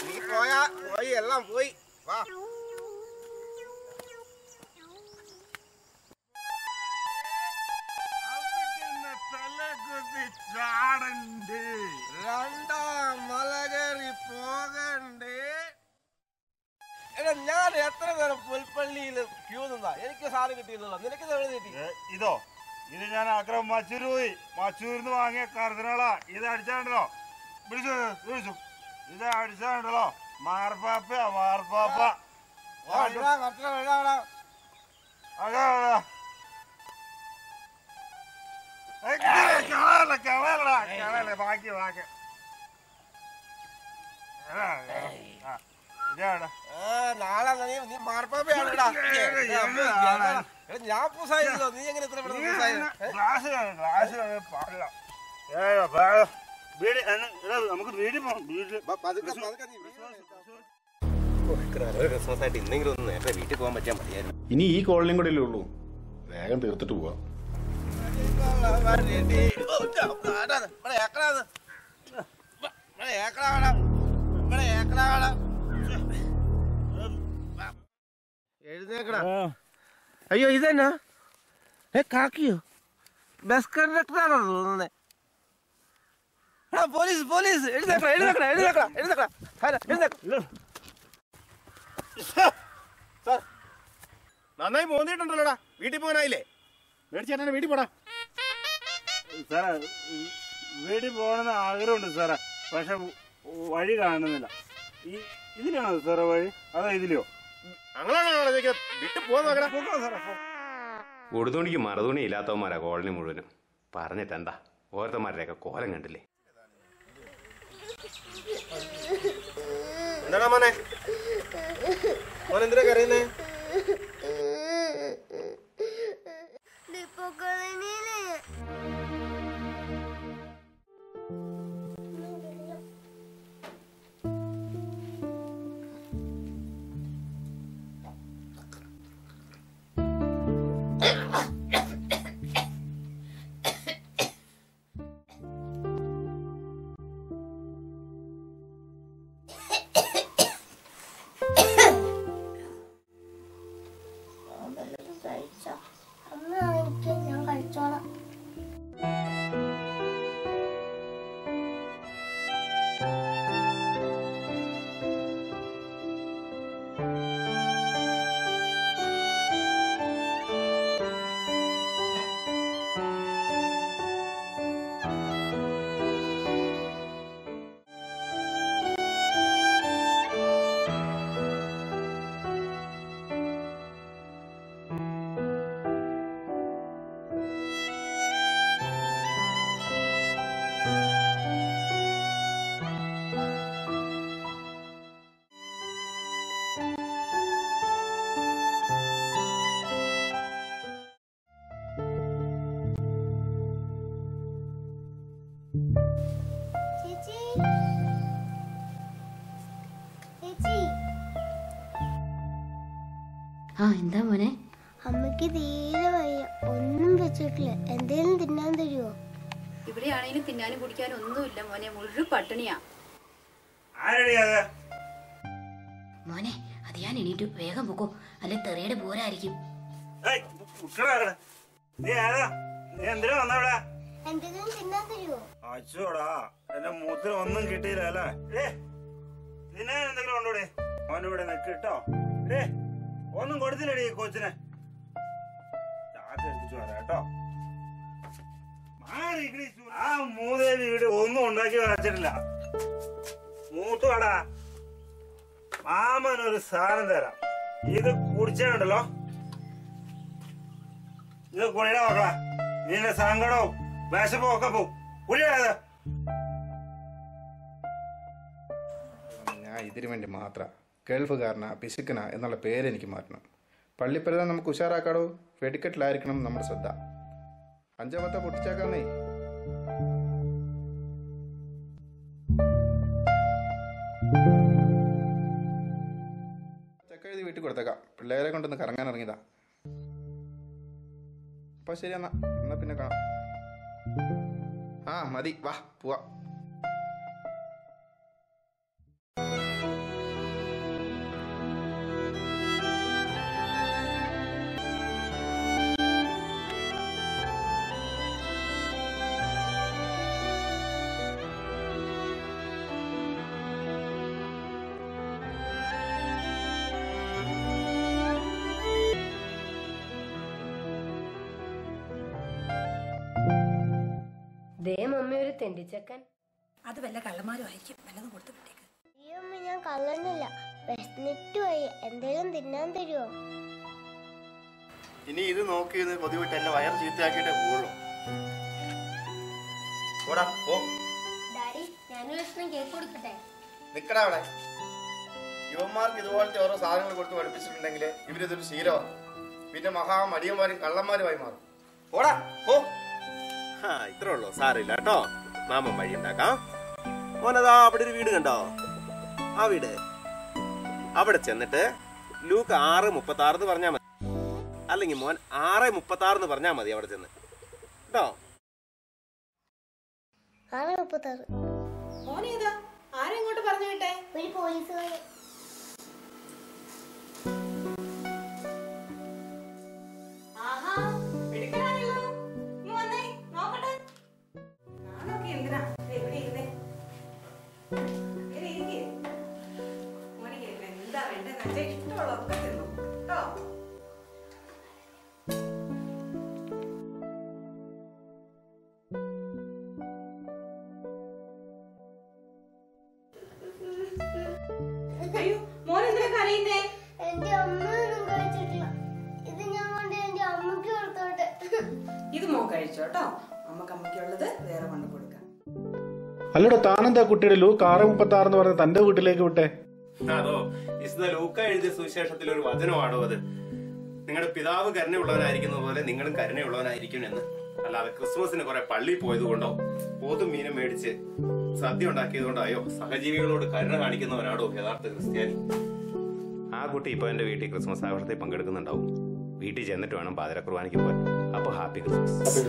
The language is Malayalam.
നീ പോയാ പോയി എല്ലാം പോയി വാ രണ്ടാം മല കയറി പോകണ്ടേ. എടാ ഞാൻ എത്ര നേരം പുൽപ്പള്ളിയിൽ ക്യൂ നിന്നാ എനിക്ക് സാധനം കിട്ടിയില്ലല്ലോ. നിനക്ക് കിട്ടി? ഇതോ ഇത് ഞാൻ ആക്രം മച്ചൂര് പോയി മച്ചൂരിന്ന് വാങ്ങിയ കറുതനാളാ. ഇത് അടിച്ചാണ്ടല്ലോ വിളിച്ചു വിളിച്ചു ഇത് അടിച്ചാണ്ടല്ലോ മാർപ്പാപ്പയാ മാർപ്പാപ്പ. ബാക്കി ബാക്കി നാളെ നീ മാർപ്പാപ്പയാണോടാ? ഞാൻ പൂസായിരുന്നോ? നീ എങ്ങനെ ഇത്ര നമുക്ക് വീട്ടിൽ പോകാം. ക്രിസ്മസ് ആയിട്ട് ഇന്നെങ്കിലും ഒന്ന് നേരത്തെ വീട്ടിൽ പോകാൻ പറ്റാൻ മതിയായിരുന്നു. ഇനി ഈ കോളനിയും കൂടെ അല്ലേ ഉള്ളൂ, വേഗം തീർത്തിട്ട് പോവാം. എഴുന്നേക്കടാ. അയ്യോ ഇതെന്നാ കാക്കിയോ? ബസ് കണ്ടക്ടറാണോ തോന്നുന്നേ? പോലീസ് പോലീസ് എഴുന്നേക്കടാ എഴുന്നേക്കടാ എഴുന്നേക്കടാ എഴുന്നേക്കടാ എഴുന്നേക്ക. നന്നായി പോന്നിട്ടുണ്ടല്ലോടാ. വീട്ടിൽ പോകാനായില്ലേ? മേടിച്ചേട്ടാ വീട്ടിൽ പോടാ. സാറേ വീട്ടിൽ പോകണമെന്ന് ആഗ്രഹമുണ്ട് സാറേ, പക്ഷെ വഴി കാണുന്നില്ല. ഇതിലാണോ സാറേ വഴി? അതോ ഇതിലെയോ? അങ്ങനെയാണോ വീട്ടിൽ പോകാൻ നോക്കണേ സാറേ. ഉടുതുണിക്ക് മറുതുണി ഇല്ലാത്തവന്മാരാ കോളനി മുഴുവനും. പറഞ്ഞിട്ടെന്താ, ഓരോരുത്തന്മാരുടെയൊക്കെ കോലം കണ്ടില്ലേ? എന്താടാ മോനെ മോനെന്തിനാ കരയുന്നേ? എന്താ മോനെ? അമ്മക്ക് തീരെ വയ്യ, ഒന്നും വെച്ചിട്ടില്ല. എന്തേലും തിന്നാൻ തരുമോ? ഇവിടെയാണെങ്കിലും തിന്നാനും കുടിക്കാനും ഒന്നുമില്ല മോനെ, മുഴുവൻ പട്ടിണിയാ. മോനെ അത് ഞാൻ എണീറ്റു, വേഗം പൊക്കോ, അല്ലെ തെറിയുടെ പോരായിരിക്കും. എന്തെങ്കിലും തിന്നാൻ തരുമോ? അച്ചോടാ എന്റെ മൂത്തിന് ഒന്നും കിട്ടിയില്ല അല്ലേ? നിന്നെ എന്തെങ്കിലും ഉണ്ടോടെ? അവന്റെ ഇവിടെ നിൽക്കിട്ടോ. ഒന്നും കൊടുത്തില്ലടി കൊച്ചിനെ. എടുത്തിട്ട് വരാട്ടോ. ആ മൂദേവി ഇവിടെ ഒന്നും ഉണ്ടാക്കി വെച്ചിട്ടില്ല. മൂത്തുവാടാ, മാമനൊരു സാധനം തരാം. ഇത് കുടിച്ചുണ്ടല്ലോ, ഇത് കുടിയുടെ മക്കളാ. നിന്റെ സങ്കടവും വിശപ്പും ഒക്കെ പോവും. കുടിയാത് ഞാൻ ഇതിനു വേണ്ടി മാത്രം ഗൾഫുകാരനാ പിശുക്കനാ എന്നുള്ള പേരെനിക്ക് മാറ്റണം. പള്ളിപ്പരുതാൻ നമുക്ക് ഉഷാറാക്കാടോ. വെടിക്കെട്ടിലായിരിക്കണം നമ്മുടെ ശ്രദ്ധ. 5-10 പൊട്ടിച്ചാക്കാന്നേ. ചക്കെഴുതി വീട്ടിൽ കൊടുത്തേക്കാം. പിള്ളേരെ കൊണ്ടൊന്ന് കറങ്ങാൻ ഇറങ്ങിയതാ. അപ്പൊ ശരി എന്നാ പിന്നെ കാണാം. മതി, വാ പോവാ. ദേ മമ്മി ഒരു തെണ്ടിച്ചക്കൻ. അത് വല്ല കള്ളന്മാരും ആയിരിക്കും, വല്ലതും കൊടുത്തു വിട്ടേക്ക്. ഈ അമ്മ ഞാൻ കള്ളനല്ല, വിശന്നിട്ട് പോയി. എന്തേലും തിന്നാൻ തരുമോ? ഇനി ഇത് നോക്കിയത് കൊതിവിട്ട് എന്നെ വയർ ചീത്തയാക്കിയിട്ടേ പോവുള്ളൂ. ഓടാ പോ. ഡാഡി, ഞാനൊരു കഷ്ണം കേക്ക് കൊടുക്കട്ടെ? നിക്കടാ അവിടെ. യുവന്മാർക്ക് ഇതുപോലത്തെ ഓരോ സാധനങ്ങൾ കൊടുത്ത് പഠിപ്പിച്ചിട്ടുണ്ടെങ്കിൽ ഇവരിതൊരു ശീലമാണ്. പിന്നെ മടിയന്മാരും കള്ളന്മാരുമായി മാറും. ഓടാ പോ. ഇത്രേ ഉള്ളൂ, സാറില്ല കേട്ടോ. മാമൻ വഴി ഉണ്ടാക്കാം. മോനതാ അവിടെ ഒരു വീട് കണ്ടോ? ആ വീട് അവിടെ ചെന്നിട്ട് ലൂക്ക് 6:36 എന്ന് പറഞ്ഞാൽ മതി. അല്ലെങ്കിൽ മോൻ 6:36 എന്ന് പറഞ്ഞാൽ മതി അവിടെ ചെന്ന് കേട്ടോ. 6:36. മോനേതാ? ആരും ഇങ്ങോട്ട് പറഞ്ഞു വിട്ടേ? ഒരു പോലീസുകാരൻ. എന്റെ അമ്മയൊന്നും കഴിച്ചിട്ടില്ല. ഇത് ഞാൻ കൊണ്ട് എന്റെ അമ്മയ്ക്ക് കൊടുത്തോട്ടെ. ഇത് മോൻ കഴിച്ചോട്ടോ. അമ്മക്കുള്ളത് വേറെ കൊണ്ട് കൊടുക്കാം. അല്ലടോ, താനെന്താ കുട്ടിയുടെ ലൂക്ക് 6:36 എന്ന് പറഞ്ഞ് തന്റെ വീട്ടിലേക്ക് വിട്ടേ? അതോ വിശുദ്ധ ലൂക്ക എഴുതിയ സുവിശേഷത്തിൽ ഒരു വചനമാണോ അത്? നിങ്ങളുടെ പിതാവ് കരുണയുള്ളവനായിരിക്കുന്നത് പോലെ നിങ്ങളും കരുണയുള്ളവനായിരിക്കും എന്ന്. അല്ലാതെ ക്രിസ്മസിന് കുറെ പള്ളിയിൽ പോയത് കൊണ്ടോ പോത്തും മീനും മേടിച്ച് സദ്യ ഉണ്ടാക്കിയത് കൊണ്ടായോ സഹജീവികളോട് കരുണ കാണിക്കുന്നവനാണോ യഥാർത്ഥ ക്രിസ്ത്യാനി? ആ കുട്ടി ഇപ്പൊ എന്റെ വീട്ടിൽ ക്രിസ്മസ് ആഘോഷത്തിൽ പങ്കെടുക്കുന്നുണ്ടാവും. വീട്ടിൽ ചെന്നിട്ട് വേണം പാതിര കുർബാനയ്ക്ക് പോകാൻ. അപ്പൊ ഹാപ്പി ക്രിസ്മസ്.